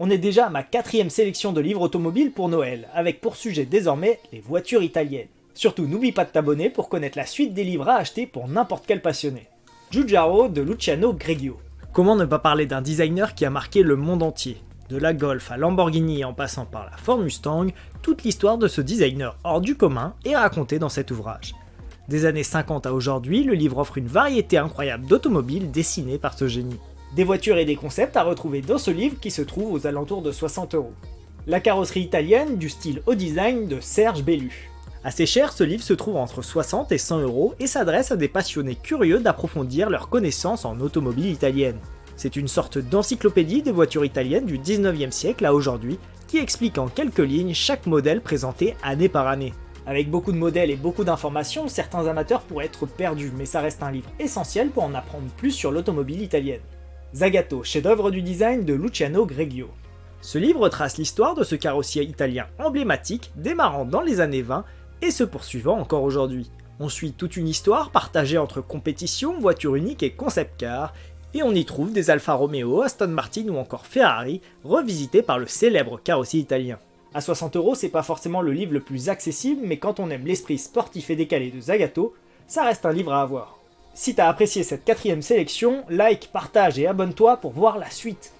On est déjà à ma 4e sélection de livres automobiles pour Noël, avec pour sujet désormais les voitures italiennes. Surtout n'oublie pas de t'abonner pour connaître la suite des livres à acheter pour n'importe quel passionné. Giugiaro de Luciano Greggio. Comment ne pas parler d'un designer qui a marqué le monde entier? De la Golf à Lamborghini en passant par la Ford Mustang, toute l'histoire de ce designer hors du commun est racontée dans cet ouvrage. Des années 50 à aujourd'hui, le livre offre une variété incroyable d'automobiles dessinées par ce génie. Des voitures et des concepts à retrouver dans ce livre qui se trouve aux alentours de 60 €. La carrosserie italienne du style haut design de Serge Bellu. Assez cher, ce livre se trouve entre 60 et 100 € et s'adresse à des passionnés curieux d'approfondir leurs connaissances en automobile italienne. C'est une sorte d'encyclopédie des voitures italiennes du 19e siècle à aujourd'hui qui explique en quelques lignes chaque modèle présenté année par année. Avec beaucoup de modèles et beaucoup d'informations, certains amateurs pourraient être perdus, mais ça reste un livre essentiel pour en apprendre plus sur l'automobile italienne. Zagato, chef-d'œuvre du design de Luciano Greggio. Ce livre trace l'histoire de ce carrossier italien emblématique démarrant dans les années 20 et se poursuivant encore aujourd'hui. On suit toute une histoire partagée entre compétition, voitures uniques et concept car, et on y trouve des Alfa Romeo, Aston Martin ou encore Ferrari, revisités par le célèbre carrossier italien. À 60 €, c'est pas forcément le livre le plus accessible, mais quand on aime l'esprit sportif et décalé de Zagato, ça reste un livre à avoir. Si t'as apprécié cette 4e sélection, like, partage et abonne-toi pour voir la suite.